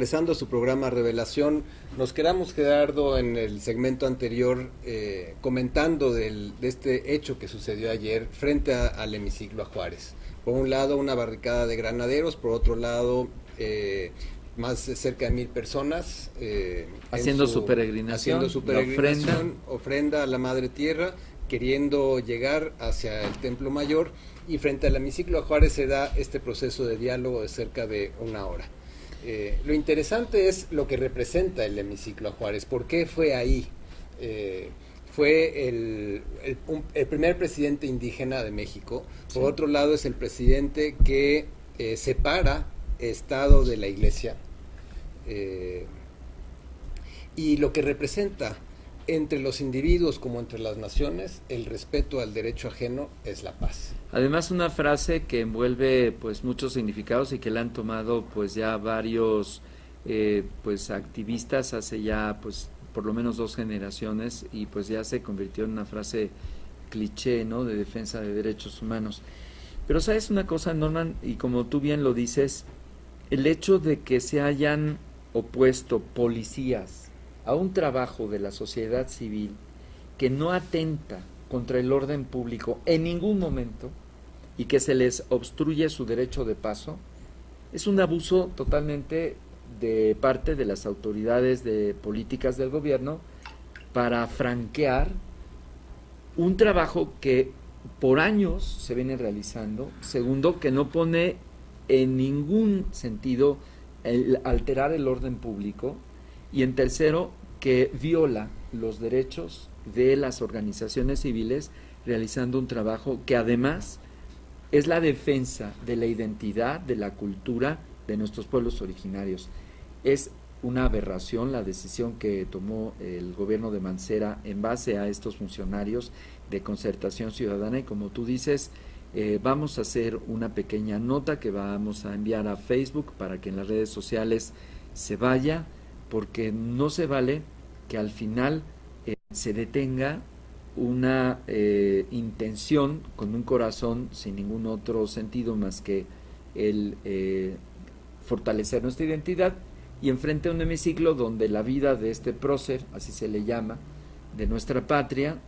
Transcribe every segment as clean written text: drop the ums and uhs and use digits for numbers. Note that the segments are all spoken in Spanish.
regresando a su programa Revelación. Nos quedamos, Gerardo, en el segmento anterior comentando de este hecho que sucedió ayer frente al hemiciclo a Juárez. Por un lado, una barricada de granaderos, por otro lado, más de cerca de 1,000 personas haciendo su peregrinación, ofrenda a la Madre Tierra, queriendo llegar hacia el Templo Mayor, y frente al hemiciclo a Juárez se da este proceso de diálogo de cerca de 1 hora. Lo interesante es lo que representa el hemiciclo a Juárez. ¿Por qué fue ahí? Fue el primer presidente indígena de México. Sí. Por otro lado, es el presidente que separa Estado de la Iglesia. Y lo que representa entre los individuos como entre las naciones, el respeto al derecho ajeno es la paz. Además, una frase que envuelve pues muchos significados y que la han tomado pues ya varios pues activistas hace ya pues por lo menos 2 generaciones, y pues ya se convirtió en una frase cliché, ¿no?, de defensa de derechos humanos. Pero sabes una cosa, Norman, y como tú bien lo dices, el hecho de que se hayan opuesto policías a un trabajo de la sociedad civil que no atenta contra el orden público en ningún momento y que se les obstruye su derecho de paso, es un abuso totalmente de parte de las autoridades de políticas del gobierno para franquear un trabajo que por años se viene realizando. Segundo, que no pone en ningún sentido el alterar el orden público, y en tercero, que viola los derechos de las organizaciones civiles realizando un trabajo que además es la defensa de la identidad, de la cultura de nuestros pueblos originarios. Es una aberración la decisión que tomó el gobierno de Mancera en base a estos funcionarios de concertación ciudadana, y como tú dices, vamos a hacer una pequeña nota que vamos a enviar a Facebook para que en las redes sociales se vaya, porque no se vale que al final se detenga una intención con un corazón sin ningún otro sentido más que el fortalecer nuestra identidad, y enfrente a un hemiciclo donde la vida de este prócer, así se le llama, de nuestra patria,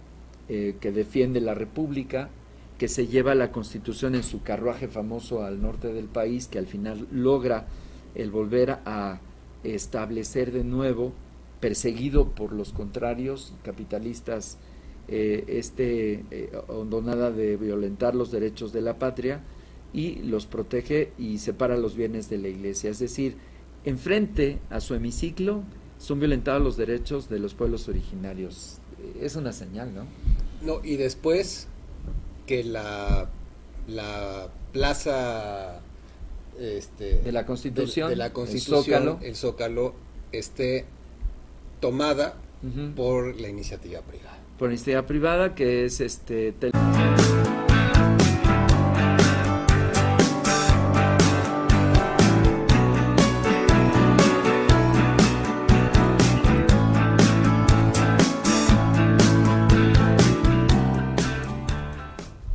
que defiende la República, que se lleva la Constitución en su carruaje famoso al norte del país, que al final logra el volver a establecer de nuevo, perseguido por los contrarios capitalistas, hondonada de violentar los derechos de la patria, y los protege y separa los bienes de la Iglesia. Es decir, enfrente a su hemiciclo son violentados los derechos de los pueblos originarios. Es una señal, ¿no? No, y después que la plaza de la Constitución, el Zócalo esté tomada por la iniciativa privada. Por la iniciativa privada, que es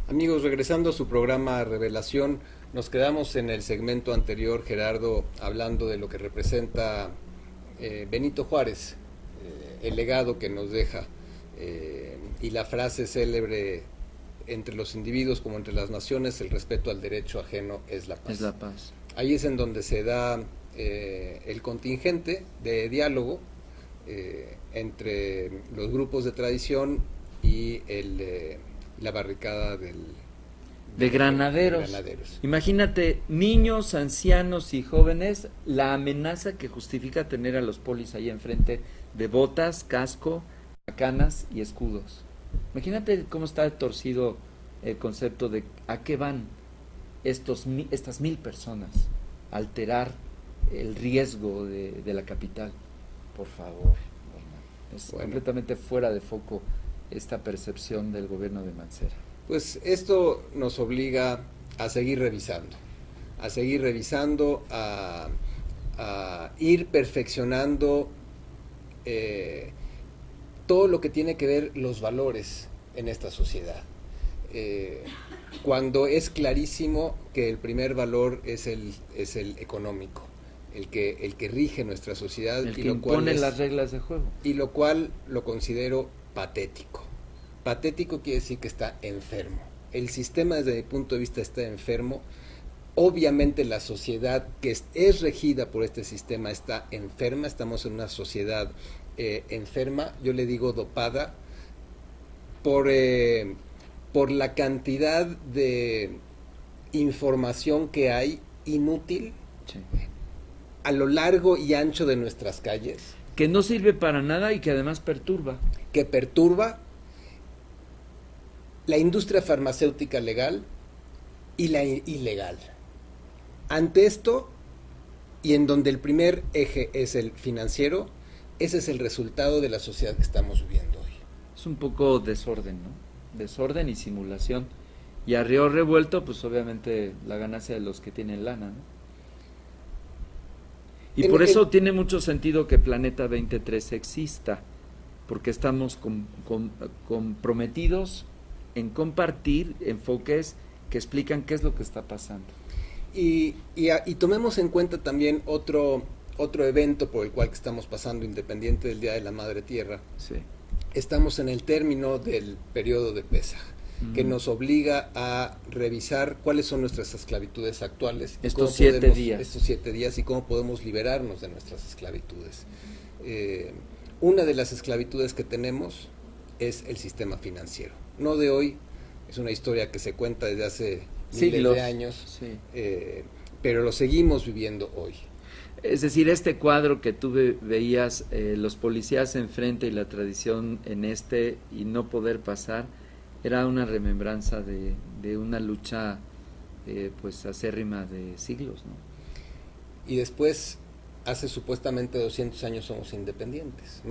Amigos, regresando a su programa Revelación, nos quedamos en el segmento anterior, Gerardo, hablando de lo que representa Benito Juárez, el legado que nos deja, y la frase célebre: entre los individuos como entre las naciones, el respeto al derecho ajeno es la paz. Es la paz. Ahí es en donde se da el contingente de diálogo entre los grupos de tradición y la barricada de granaderos. Imagínate, niños, ancianos y jóvenes, la amenaza que justifica tener a los polis ahí enfrente de botas, casco, canas y escudos. Imagínate cómo está torcido el concepto de a qué van estas 1,000 personas, alterar el riesgo de la capital. Por favor, es completamente fuera de foco esta percepción del gobierno de Mancera. Pues esto nos obliga a seguir revisando, a ir perfeccionando todo lo que tiene que ver los valores en esta sociedad. Cuando es clarísimo que el primer valor es el económico, el que rige nuestra sociedad, el que impone las reglas de juego. Y lo cual lo considero patético. Patético quiere decir que está enfermo. El sistema, desde mi punto de vista, está enfermo. Obviamente la sociedad que es regida por este sistema está enferma. Estamos en una sociedad enferma, yo le digo dopada, por la cantidad de información que hay inútil, sí, a lo largo y ancho de nuestras calles. Que no sirve para nada y que además perturba. Que perturba la industria farmacéutica legal y la ilegal. Ante esto, y en donde el primer eje es el financiero, ese es el resultado de la sociedad que estamos viviendo hoy. Es un poco desorden, ¿no? Desorden y simulación. Y a río revuelto, pues obviamente la ganancia de los que tienen lana, ¿no? Y por eso tiene mucho sentido que Planeta 23 exista, porque estamos comprometidos en compartir enfoques que explican qué es lo que está pasando. Y tomemos en cuenta también otro evento por el cual que estamos pasando, independiente del Día de la Madre Tierra. Sí. Estamos en el término del periodo de Pesaj, que nos obliga a revisar cuáles son nuestras esclavitudes actuales. Estos 7 días. Estos 7 días y cómo podemos liberarnos de nuestras esclavitudes. Una de las esclavitudes que tenemos es el sistema financiero. No de hoy, es una historia que se cuenta desde hace miles de años, sí, pero lo seguimos viviendo hoy. Es decir, este cuadro que tú veías, los policías enfrente y la tradición en y no poder pasar, era una remembranza de una lucha pues acérrima de siglos, ¿no? Y después, hace supuestamente 200 años somos independientes.